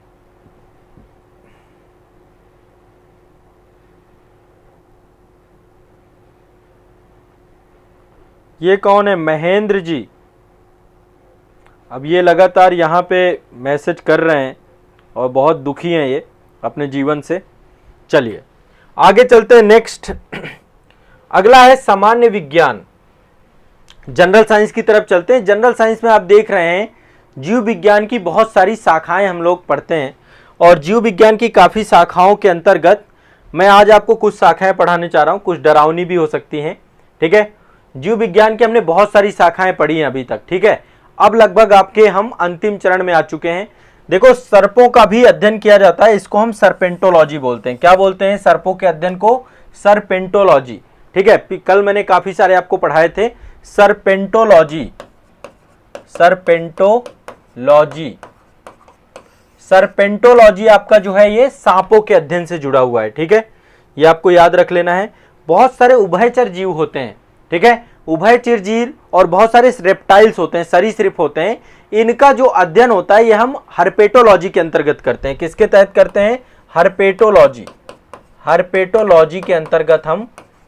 ये कौन है, महेंद्र जी। अब ये लगातार यहाँ पे मैसेज कर रहे हैं और बहुत दुखी हैं ये अपने जीवन से। चलिए आगे चलते हैं, नेक्स्ट अगला है सामान्य विज्ञान, जनरल साइंस की तरफ चलते हैं। जनरल साइंस में आप देख रहे हैं जीव विज्ञान की बहुत सारी शाखाएं हम लोग पढ़ते हैं, और जीव विज्ञान की काफ़ी शाखाओं के अंतर्गत मैं आज आपको कुछ शाखाएं पढ़ाने चाह रहा हूं, कुछ डरावनी भी हो सकती हैं, ठीक है। जीव विज्ञान की हमने बहुत सारी शाखाएं पढ़ी हैं अभी तक, ठीक है। अब लगभग आपके हम अंतिम चरण में आ चुके हैं। देखो सर्पों का भी अध्ययन किया जाता है, इसको हम सर्पेंटोलॉजी बोलते हैं। क्या बोलते हैं? सर्पों के अध्ययन को सर्पेंटोलॉजी। ठीक है, कल मैंने काफी सारे आपको पढ़ाए थे सर्पेंटोलॉजी। सर्पेंटोलॉजी, सर्पेंटोलॉजी आपका जो है ये सांपों के अध्ययन से जुड़ा हुआ है। ठीक है, ये आपको याद रख लेना है। बहुत सारे उभयचर जीव होते हैं, ठीक है, उभयचर जीव और बहुत सारे रेप्टाइल्स होते हैं, सरीसृप होते हैं। इनका जो अध्ययन होता है ये हम हर्पेटोलॉजी के अंतर्गत करते हैं। किसके तहत करते हैं? हर्पेटोलॉजी। हर्पेटोलॉजी के अंतर्गत हम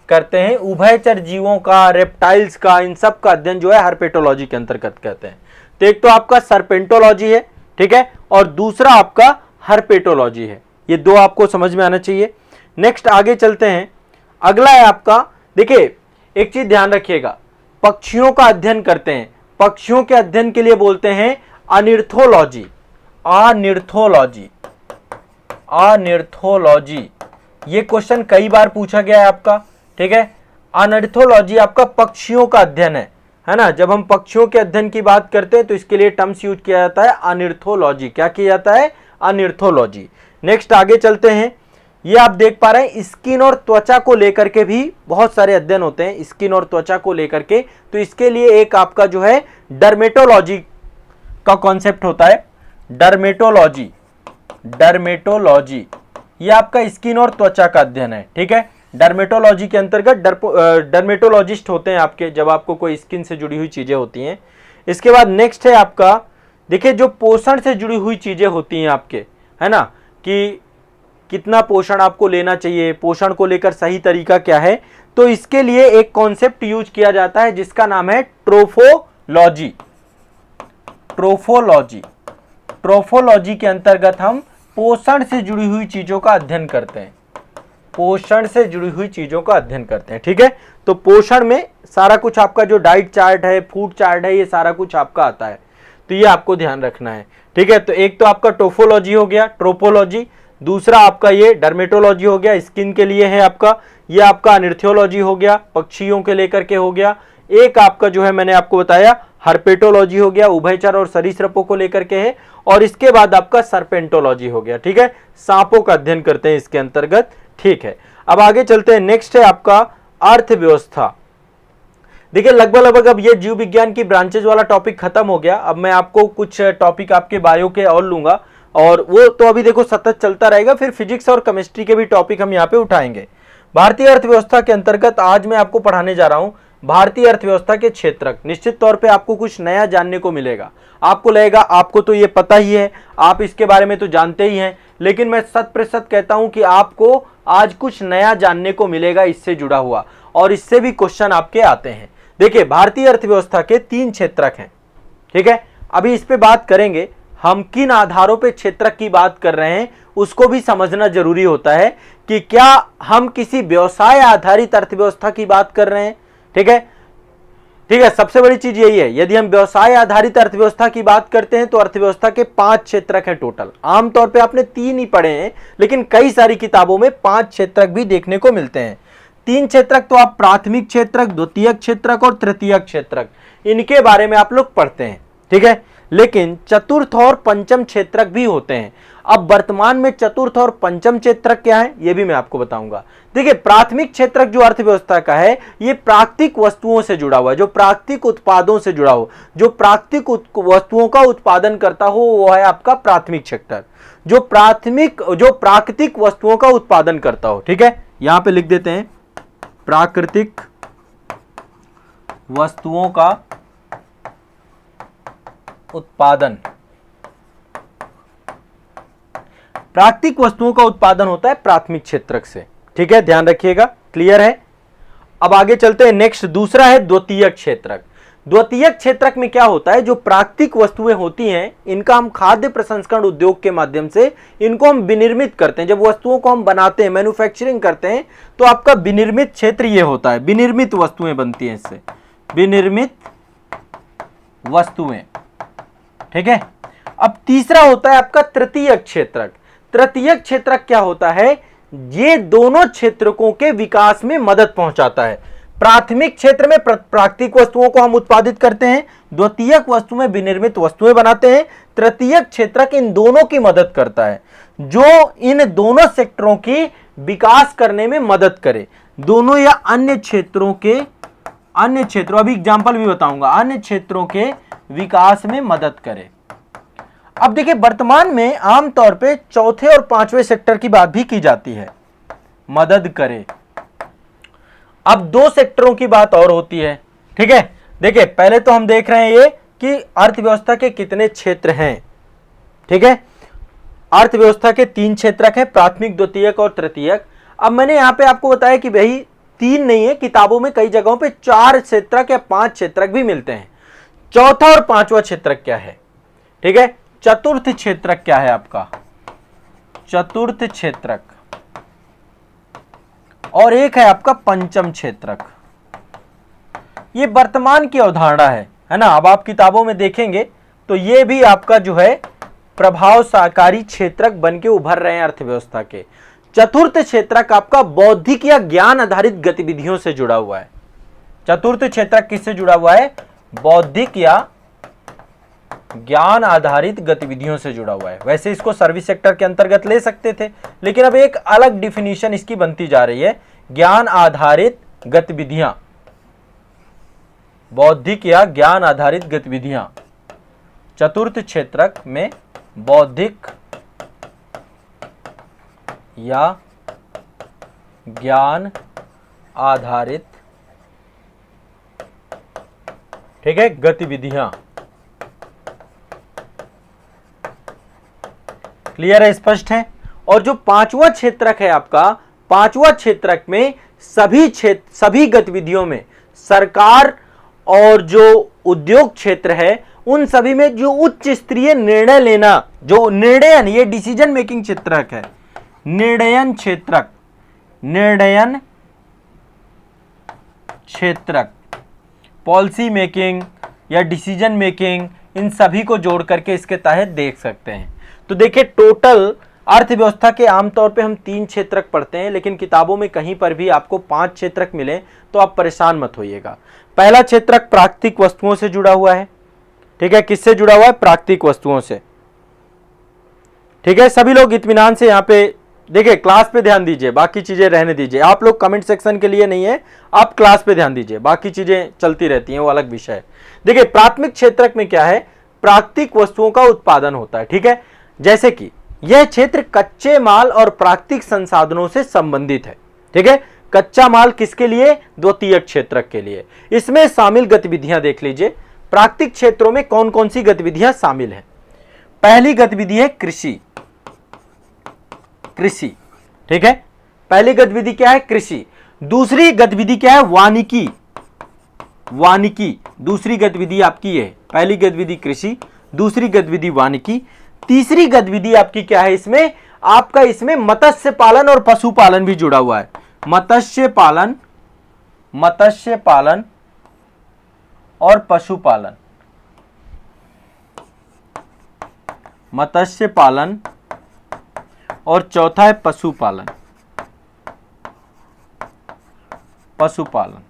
करते हैं। उभयचर जीवों का, रेप्टाइल्स का, इन सब का अध्ययन जो है हर्पेटोलॉजी के अंतर्गत करते हैं। तो एक तो आपका सर्पेंटोलॉजी है, ठीक है, और दूसरा आपका हर्पेटोलॉजी है। ये दो आपको समझ में आना चाहिए। नेक्स्ट आगे चलते हैं। अगला है आपका, देखिए एक चीज ध्यान रखिएगा, पक्षियों का अध्ययन करते हैं। पक्षियों के अध्ययन के लिए बोलते हैं अनिर्थोलॉजी। अनिर्थोलॉजी, अनिर्थोलॉजी, ये क्वेश्चन कई बार पूछा गया है आपका। ठीक है, अनिर्थोलॉजी आपका पक्षियों का अध्ययन है ना। जब हम पक्षियों के अध्ययन की बात करते हैं तो इसके लिए टर्म्स यूज किया जाता है अनिर्थोलॉजी। क्या किया जाता है? अनिर्थोलॉजी। नेक्स्ट आगे चलते हैं। ये आप देख पा रहे हैं स्किन और त्वचा को लेकर के भी बहुत सारे अध्ययन होते हैं, स्किन और त्वचा को लेकर के। तो इसके लिए एक आपका जो है डर्मेटोलॉजी का कॉन्सेप्ट होता है। डर्मेटोलॉजी, डर्मेटोलॉजी ये आपका स्किन और त्वचा का अध्ययन है। ठीक है, डर्मेटोलॉजी के अंतर्गत डर्मेटोलॉजिस्ट होते हैं आपके, जब आपको कोई स्किन से जुड़ी हुई चीजें होती हैं। इसके बाद नेक्स्ट है आपका, देखिए जो पोषण से जुड़ी हुई चीजें होती हैं आपके, है ना, कि कितना पोषण आपको लेना चाहिए, पोषण को लेकर सही तरीका क्या है। तो इसके लिए एक कॉन्सेप्ट यूज किया जाता है जिसका नाम है ट्रोफोलॉजी। ट्रोफोलॉजी, ट्रोफोलॉजी के अंतर्गत हम पोषण से जुड़ी हुई चीजों का अध्ययन करते हैं। पोषण से जुड़ी हुई चीजों का अध्ययन करते हैं। ठीक है, तो पोषण में सारा कुछ आपका जो डाइट चार्ट है, फूड चार्ट है, ये सारा कुछ आपका आता है। तो ये आपको ध्यान रखना है। ठीक है, तो एक तो आपका ट्रोफोलॉजी हो गया, ट्रोपोलॉजी। दूसरा आपका ये डर्मेटोलॉजी हो गया, स्किन के लिए है आपका। ये आपका अनिर्थोलॉजी हो गया, पक्षियों के लेकर के हो गया। एक आपका जो है मैंने आपको बताया हर्पेटोलॉजी हो गया, उभयचर और सरीसृपों को लेकर के है। और इसके बाद आपका सर्पेंटोलॉजी हो गया। ठीक है, सांपों का अध्ययन करते हैं इसके अंतर्गत। ठीक है, अब आगे चलते हैं। नेक्स्ट है आपका अर्थव्यवस्था। देखिए लगभग अब ये जीव विज्ञान की ब्रांचेज वाला टॉपिक खत्म हो गया। अब मैं आपको कुछ टॉपिक आपके बायो के और लूंगा, और वो तो अभी देखो सतत चलता रहेगा। फिर फिजिक्स और केमिस्ट्री के भी टॉपिक हम यहाँ पे उठाएंगे। भारतीय अर्थव्यवस्था के अंतर्गत आज मैं आपको पढ़ाने जा रहा हूँ भारतीय अर्थव्यवस्था के क्षेत्रक। निश्चित तौर पे आपको कुछ नया जानने को मिलेगा। आपको लगेगा आपको तो ये पता ही है, आप इसके बारे में तो जानते ही हैं, लेकिन मैं 100% कहता हूं कि आपको आज कुछ नया जानने को मिलेगा इससे जुड़ा हुआ, और इससे भी क्वेश्चन आपके आते हैं। देखिए भारतीय अर्थव्यवस्था के 3 क्षेत्रक हैं। ठीक है, अभी इस पे बात करेंगे। हम किन आधारों पे क्षेत्रक की बात कर रहे हैं उसको भी समझना जरूरी होता है कि क्या हम किसी व्यवसाय आधारित अर्थव्यवस्था की बात कर रहे हैं। ठीक है, ठीक है, सबसे बड़ी चीज यही है। यदि हम व्यवसाय आधारित अर्थव्यवस्था की बात करते हैं तो अर्थव्यवस्था के 5 क्षेत्रक हैं टोटल। आमतौर पे आपने 3 ही पढ़े हैं, लेकिन कई सारी किताबों में 5 क्षेत्रक भी देखने को मिलते हैं। 3 क्षेत्रक तो आप प्राथमिक क्षेत्रक, द्वितीयक क्षेत्रक और तृतीयक क्षेत्रक, इनके बारे में आप लोग पढ़ते हैं। ठीक है, लेकिन चतुर्थ और पंचम क्षेत्रक भी होते हैं। अब वर्तमान में चतुर्थ और पंचम क्षेत्रक क्या है ये भी मैं आपको बताऊंगा। देखिए प्राथमिक क्षेत्रक जो अर्थव्यवस्था का है ये प्राकृतिक वस्तुओं से जुड़ा हुआ है, जो प्राकृतिक उत्पादों से जुड़ा हो, जो प्राकृतिक वस्तुओं का उत्पादन करता हो, वो है आपका प्राथमिक क्षेत्रक। जो प्राकृतिक वस्तुओं का उत्पादन करता हो। ठीक है, यहां पे लिख देते हैं प्राकृतिक वस्तुओं का उत्पादन। प्राकृतिक वस्तुओं का उत्पादन होता है प्राथमिक क्षेत्रक से। ठीक है, ध्यान रखिएगा, क्लियर है। अब आगे चलते हैं। नेक्स्ट दूसरा है द्वितीयक क्षेत्रक। द्वितीयक क्षेत्रक में क्या होता है, जो प्राकृतिक वस्तुएं होती हैं इनका हम खाद्य प्रसंस्करण उद्योग के माध्यम से इनको हम विनिर्मित करते हैं। जब वस्तुओं को हम बनाते हैं, मैन्युफैक्चरिंग करते हैं, तो आपका विनिर्मित क्षेत्र ये होता है। विनिर्मित वस्तुएं बनती हैं इससे, विनिर्मित वस्तुएं। ठीक है, अब तीसरा होता है आपका तृतीयक क्षेत्रक। तृतीयक क्षेत्रक क्या होता है, ये दोनों क्षेत्रकों के विकास में मदद पहुंचाता है। प्राथमिक क्षेत्र में प्राकृतिक वस्तुओं को हम उत्पादित करते हैं, द्वितीयक वस्तु में विनिर्मित वस्तुएं बनाते हैं, तृतीयक क्षेत्रक इन दोनों की मदद करता है, जो इन दोनों सेक्टरों की विकास करने में मदद करे, दोनों या अन्य क्षेत्रों, अभी एग्जाम्पल भी बताऊंगा, अन्य क्षेत्रों के विकास में मदद करे। अब देखिए वर्तमान में आमतौर पे चौथे और पांचवें सेक्टर की बात भी की जाती है, मदद करे। अब दो सेक्टरों की बात और होती है, ठीक है। देखिए पहले तो हम देख रहे हैं ये कि अर्थव्यवस्था के कितने क्षेत्र हैं, ठीक है। अर्थव्यवस्था के 3 क्षेत्रक हैं, प्राथमिक, द्वितीयक और तृतीयक। अब मैंने यहां पे आपको बताया कि भाई 3 नहीं है, किताबों में कई जगहों पे 4 क्षेत्रक या 5 क्षेत्रक भी मिलते हैं। चौथा और पांचवा क्षेत्रक क्या है, ठीक है। चतुर्थ क्षेत्रक क्या है आपका, चतुर्थ क्षेत्रक, और एक है आपका पंचम क्षेत्रक। ये वर्तमान की अवधारणा है ना। अब आप किताबों में देखेंगे तो ये भी आपका जो है प्रभावकारी क्षेत्रक बन के उभर रहे हैं अर्थव्यवस्था के। चतुर्थ क्षेत्रक आपका बौद्धिक या ज्ञान आधारित गतिविधियों से जुड़ा हुआ है। चतुर्थ क्षेत्रक किससे जुड़ा हुआ है, बौद्धिक या ज्ञान आधारित गतिविधियों से जुड़ा हुआ है। वैसे इसको सर्विस सेक्टर के अंतर्गत ले सकते थे, लेकिन अब एक अलग डिफिनीशन इसकी बनती जा रही है, ज्ञान आधारित गतिविधियां, बौद्धिक या ज्ञान आधारित गतिविधियां। चतुर्थ क्षेत्रक में बौद्धिक या ज्ञान आधारित, ठीक है, गतिविधियां। क्लियर है, स्पष्ट है। और जो पांचवा क्षेत्रक है आपका, पांचवा क्षेत्रक में सभी गतिविधियों में सरकार और जो उद्योग क्षेत्र है उन सभी में जो उच्च स्तरीय निर्णय लेना, जो निर्णयन, ये डिसीजन मेकिंग क्षेत्रक है, निर्णयन क्षेत्रक, निर्णयन क्षेत्रक, पॉलिसी मेकिंग या डिसीजन मेकिंग, इन सभी को जोड़ करके इसके तहत देख सकते हैं। तो देखिए टोटल अर्थव्यवस्था के आमतौर पे हम 3 क्षेत्रक पढ़ते हैं, लेकिन किताबों में कहीं पर भी आपको 5 क्षेत्रक मिले तो आप परेशान मत होइएगा। पहला क्षेत्रक प्राकृतिक वस्तुओं से जुड़ा हुआ है, ठीक है। किससे जुड़ा हुआ है, प्राकृतिक वस्तुओं से, ठीक है। सभी लोग इत्मीनान से यहाँ पे देखिए, क्लास पे ध्यान दीजिए, बाकी चीजें रहने दीजिए। आप लोग कमेंट सेक्शन के लिए नहीं है, आप क्लास पे ध्यान दीजिए, बाकी चीजें चलती रहती हैं, वो अलग विषय है। देखिए प्राथमिक क्षेत्रक में क्या है, प्राकृतिक वस्तुओं का उत्पादन होता है, ठीक है। जैसे कि यह क्षेत्र कच्चे माल और प्राकृतिक संसाधनों से संबंधित है, ठीक है। कच्चा माल किसके लिए, द्वितीयक क्षेत्रक के लिए। इसमें शामिल गतिविधियां देख लीजिए, प्राकृतिक क्षेत्रों में कौन कौन सी गतिविधियां शामिल हैं। पहली गतिविधि है कृषि, कृषि, ठीक है। पहली गतिविधि क्या है, कृषि। दूसरी गतिविधि क्या है, वानिकी, वानिकी। दूसरी गतिविधि आपकी है, पहली गतिविधि कृषि, दूसरी गतिविधि वानिकी। तीसरी गतिविधि आपकी क्या है, इसमें आपका इसमें मत्स्य पालन और पशुपालन भी जुड़ा हुआ है। मत्स्य पालन, मत्स्य पालन और पशुपालन, मत्स्य पालन, और चौथा है पशुपालन, पशुपालन।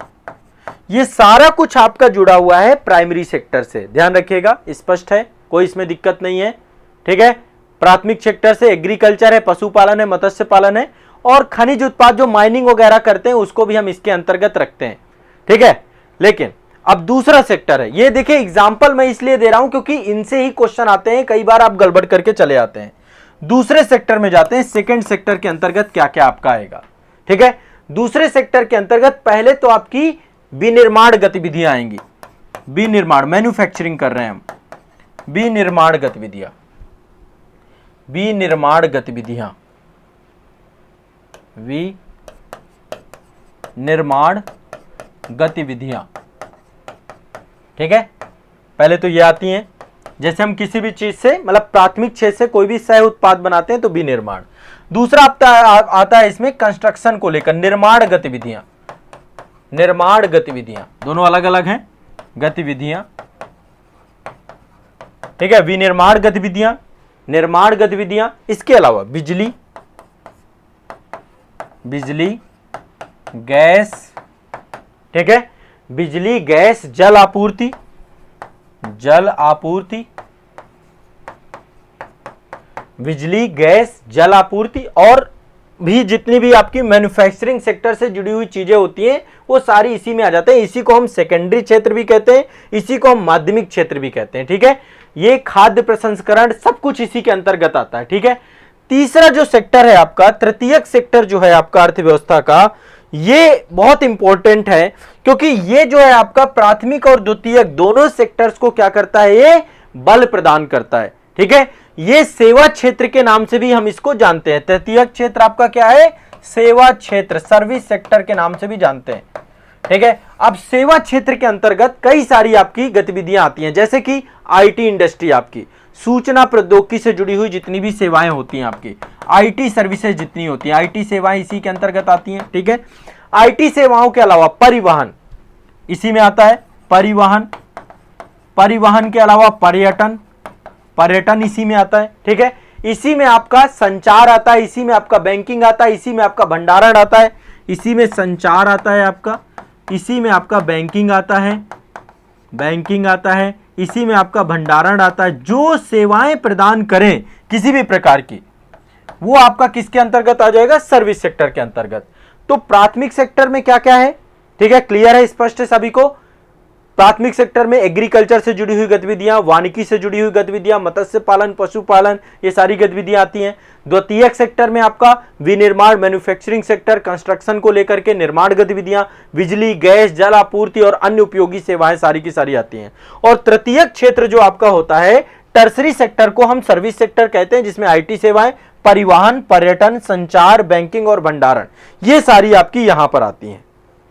ये सारा कुछ आपका जुड़ा हुआ है प्राइमरी सेक्टर से, ध्यान रखिएगा, स्पष्ट है, कोई इसमें दिक्कत नहीं है, ठीक है। प्राथमिक सेक्टर से एग्रीकल्चर है, पशुपालन है, मत्स्य पालन है, और खनिज उत्पाद जो माइनिंग वगैरह करते हैं उसको भी हम इसके अंतर्गत रखते हैं, ठीक है। लेकिन अब दूसरा सेक्टर है, ये देखिए एग्जाम्पल मैं इसलिए दे रहा हूं क्योंकि इनसे ही क्वेश्चन आते हैं, कई बार आप गड़बड़ करके चले आते हैं। दूसरे सेक्टर में जाते हैं, सेकंड सेक्टर के अंतर्गत क्या क्या आपका आएगा, ठीक है। दूसरे सेक्टर के अंतर्गत पहले तो आपकी विनिर्माण गतिविधियां आएंगी, विनिर्माण, मैन्युफैक्चरिंग कर रहे हैं हम, विनिर्माण गतिविधियां, विनिर्माण गतिविधियां, विनिर्माण गतिविधियां, ठीक है। पहले तो ये आती हैं, जैसे हम किसी भी चीज से, मतलब प्राथमिक क्षेत्र से कोई भी सह उत्पाद बनाते हैं तो विनिर्माण। दूसरा आता है इसमें कंस्ट्रक्शन को लेकर, निर्माण गतिविधियां, निर्माण गतिविधियां, दोनों अलग अलग हैं गतिविधियां, ठीक है। विनिर्माण गतिविधियां, निर्माण गतिविधियां। इसके अलावा बिजली, बिजली, गैस ठीक है। बिजली, गैस, जल आपूर्ति, जल आपूर्ति, बिजली, गैस, जल आपूर्ति और भी जितनी भी आपकी मैन्युफैक्चरिंग सेक्टर से जुड़ी हुई चीजें होती हैं वो सारी इसी में आ जाते हैं। इसी को हम सेकेंडरी क्षेत्र भी कहते हैं, इसी को हम माध्यमिक क्षेत्र भी कहते हैं। ठीक है, ये खाद्य प्रसंस्करण सब कुछ इसी के अंतर्गत आता है। ठीक है, तीसरा जो सेक्टर है आपका, तृतीयक सेक्टर जो है आपका अर्थव्यवस्था का, ये बहुत इंपॉर्टेंट है क्योंकि ये जो है आपका प्राथमिक और द्वितीयक दोनों सेक्टर्स को क्या करता है, ये बल प्रदान करता है। ठीक है, ये सेवा क्षेत्र के नाम से भी हम इसको जानते हैं। तृतीयक क्षेत्र आपका क्या है, सेवा क्षेत्र, सर्विस सेक्टर के नाम से भी जानते हैं। ठीक है, अब सेवा क्षेत्र के अंतर्गत कई सारी आपकी गतिविधियां आती हैं, जैसे कि आईटी इंडस्ट्री, आपकी सूचना प्रौद्योगिकी से जुड़ी हुई जितनी भी सेवाएं होती हैं, आपकी आईटी सर्विसेज जितनी होती हैं, आईटी सेवाएं इसी के अंतर्गत आती हैं। ठीक है, आईटी सेवाओं के अलावा परिवहन इसी में आता है, परिवहन, परिवहन के अलावा पर्यटन, पर्यटन इसी में आता है। ठीक है, इसी में आपका संचार आता है, इसी में आपका बैंकिंग आता है, इसी में आपका भंडारण आता है, इसी में संचार आता है आपका, इसी में आपका बैंकिंग आता है, बैंकिंग आता है, इसी में आपका भंडारण आता है। जो सेवाएं प्रदान करें किसी भी प्रकार की, वो आपका किसके अंतर्गत आ जाएगा, सर्विस सेक्टर के अंतर्गत। तो प्राथमिक सेक्टर में क्या क्या है, ठीक है, क्लियर है, स्पष्ट है सभी को। प्राथमिक सेक्टर में एग्रीकल्चर से जुड़ी हुई गतिविधियां, वानिकी से जुड़ी हुई गतिविधियां, मत्स्य पालन, पशुपालन, ये सारी गतिविधियां आती हैं। द्वितीयक सेक्टर में आपका विनिर्माण, मैन्युफैक्चरिंग सेक्टर, कंस्ट्रक्शन को लेकर के निर्माण गतिविधियां, बिजली, गैस, जल आपूर्ति और अन्य उपयोगी सेवाएं सारी की सारी आती हैं। और तृतीयक क्षेत्र जो आपका होता है, टर्सरी सेक्टर को हम सर्विस सेक्टर कहते हैं, जिसमें आईटी सेवाएं, परिवहन, पर्यटन, संचार, बैंकिंग और भंडारण, ये सारी आपकी यहां पर आती हैं।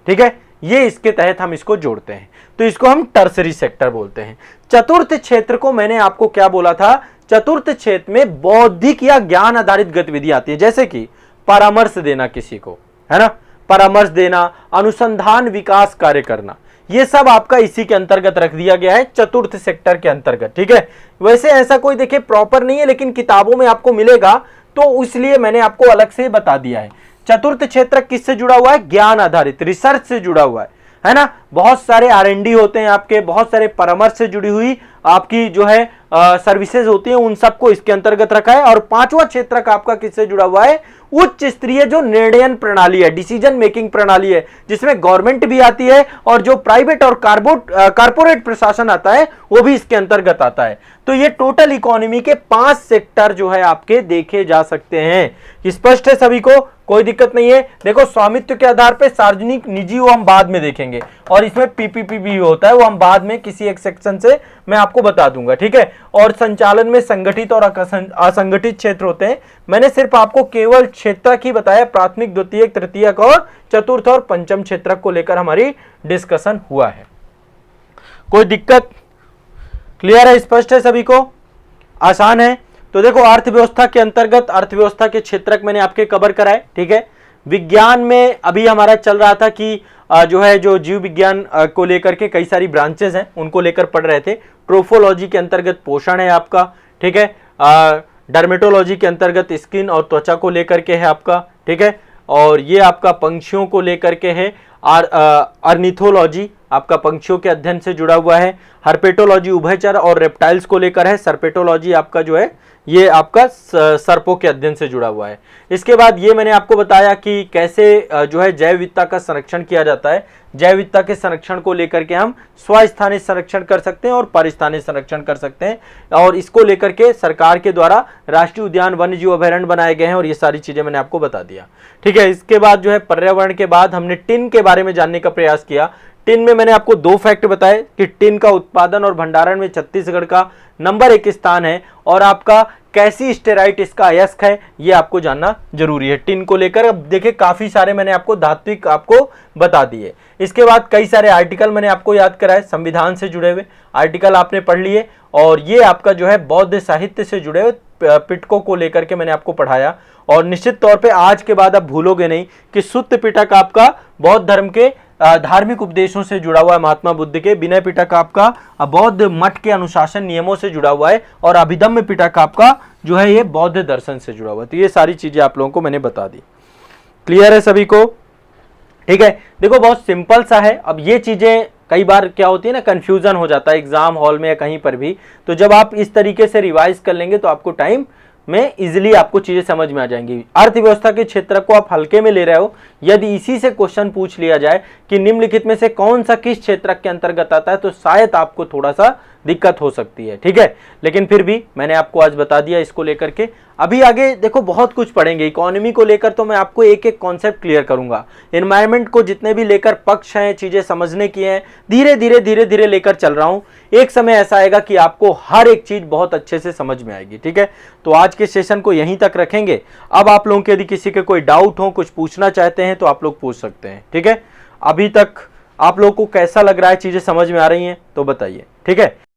ठीक है, ये इसके तहत हम इसको जोड़ते हैं, तो इसको हम टर्सरी सेक्टर बोलते हैं। चतुर्थ क्षेत्र को मैंने आपको क्या बोला था, चतुर्थ क्षेत्र में बौद्धिक या ज्ञान आधारित गतिविधि आती है, जैसे कि परामर्श देना किसी को, है ना, परामर्श देना, अनुसंधान विकास कार्य करना, ये सब आपका इसी के अंतर्गत रख दिया गया है, चतुर्थ सेक्टर के अंतर्गत। ठीक है, वैसे ऐसा कोई देखिए प्रॉपर नहीं है, लेकिन किताबों में आपको मिलेगा, तो इसलिए मैंने आपको अलग से बता दिया है। चतुर्थ क्षेत्र किससे जुड़ा हुआ है, ज्ञान आधारित, रिसर्च से जुड़ा हुआ है ना। बहुत सारे R&D होते हैं आपके, बहुत सारे परामर्श से जुड़ी हुई आपकी जो है सर्विसेज होती हैं, उन सबको इसके अंतर्गत रखा है। और पांचवा क्षेत्र का आपका किससे जुड़ा हुआ है, उच्च स्तरीय जो निर्णयन प्रणाली है, डिसीजन मेकिंग प्रणाली है, जिसमें गवर्नमेंट भी आती है और जो प्राइवेट और कारपोरेट प्रशासन आता है वो भी इसके अंतर्गत आता है। तो ये टोटल इकोनॉमी के 5 सेक्टर जो है आपके देखे जा सकते हैं। स्पष्ट है सभी को, कोई दिक्कत नहीं है। देखो, स्वामित्व के आधार पे सार्वजनिक, निजी, वो हम बाद में देखेंगे, और इसमें पीपीपी भी होता है, वो हम बाद में किसी एक सेक्शन से मैं आपको बता दूंगा। ठीक है, और संचालन में संगठित और असंगठित क्षेत्र होते हैं। मैंने सिर्फ आपको केवल क्षेत्रक ही बताया, प्राथमिक, द्वितीयक, तृतीयक और चतुर्थ और पंचम क्षेत्रक को लेकर हमारी डिस्कशन हुआ है। कोई दिक्कत, क्लियर है, स्पष्ट है सभी को, आसान है। तो देखो, अर्थव्यवस्था के अंतर्गत अर्थव्यवस्था के क्षेत्रक मैंने आपके कवर कराए। ठीक है, विज्ञान में अभी हमारा चल रहा था कि जो है जो जीव विज्ञान को लेकर के कई सारी ब्रांचेस हैं, उनको लेकर पढ़ रहे थे। ट्रोफोलॉजी के अंतर्गत पोषण है आपका, ठीक है, डर्मेटोलॉजी के अंतर्गत स्किन और त्वचा को लेकर के है आपका, ठीक है, और ये आपका पंक्षियों को लेकर के है। अर्निथोलॉजी आपका पंक्षियों के अध्ययन से जुड़ा हुआ है। हर्पेटोलॉजी उभयचर और रेप्टाइल्स को लेकर है। सर्पेटोलॉजी आपका जो है ये आपका सर्पों के अध्ययन से जुड़ा हुआ है। इसके बाद ये मैंने आपको बताया कि कैसे जो है जैव विविधता का संरक्षण किया जाता है। जैव विविधता के संरक्षण को लेकर के हम स्वस्थानीय संरक्षण कर सकते हैं और परिस्थानीय संरक्षण कर सकते हैं, और इसको लेकर के सरकार के द्वारा राष्ट्रीय उद्यान, वन्य जीव अभयारण्य बनाए गए हैं, और ये सारी चीजें मैंने आपको बता दिया। ठीक है, इसके बाद जो है पर्यावरण के बाद हमने टिन के बारे में जानने का प्रयास किया। टिन में मैंने आपको 2 फैक्ट बताए कि टिन का उत्पादन और भंडारण में छत्तीसगढ़ का नंबर 1 स्थान है, और आपका कैसी स्टेराइट इसका अयस्क है, ये आपको जानना जरूरी है टिन को लेकर। अब देखिए, काफी सारे मैंने आपको धात्विक आपको बता दिए। इसके बाद कई सारे आर्टिकल मैंने आपको याद कराए, संविधान से जुड़े हुए आर्टिकल आपने पढ़ लिए, और ये आपका जो है बौद्ध साहित्य से जुड़े हुए पिटकों को लेकर के मैंने आपको पढ़ाया। और निश्चित तौर पे आज के बाद आप भूलोगे नहीं कि सुत्त पिटक आपका बौद्ध धर्म के धार्मिक उपदेशों से जुड़ा हुआ है, महात्मा बुद्ध के। विनय पिटक आपका बौद्ध मठ के अनुशासन नियमों से जुड़ा हुआ है, और अभिधम्म पिटक आपका जो है ये बौद्ध दर्शन से जुड़ा हुआ है। तो ये सारी चीजें आप लोगों को मैंने बता दी। क्लियर है सभी को? ठीक है, देखो बहुत सिंपल सा है। अब ये चीजें कई बार क्या होती है ना, कंफ्यूजन हो जाता है एग्जाम हॉल में या कहीं पर भी, तो जब आप इस तरीके से रिवाइज कर लेंगे तो आपको टाइम में इजिली आपको चीजें समझ में आ जाएंगी। अर्थव्यवस्था के क्षेत्र को आप हल्के में ले रहे हो, यदि इसी से क्वेश्चन पूछ लिया जाए कि निम्नलिखित में से कौन सा किस क्षेत्र के अंतर्गत आता है, तो शायद आपको थोड़ा सा दिक्कत हो सकती है। ठीक है, लेकिन फिर भी मैंने आपको आज बता दिया इसको लेकर के। अभी आगे देखो बहुत कुछ पढ़ेंगे इकोनॉमी को लेकर, तो मैं आपको एक एक कॉन्सेप्ट क्लियर करूंगा। एनवायरनमेंट को जितने भी लेकर पक्ष हैं, चीजें समझने की हैं, धीरे धीरे लेकर चल रहा हूं। एक समय ऐसा आएगा कि आपको हर एक चीज बहुत अच्छे से समझ में आएगी। ठीक है, तो आज के सेशन को यहीं तक रखेंगे। अब आप लोगों के यदि किसी के कोई डाउट हो, कुछ पूछना चाहते हैं, तो आप लोग पूछ सकते हैं। ठीक है, अभी तक आप लोगों को कैसा लग रहा है, चीजें समझ में आ रही हैं तो बताइए। ठीक है।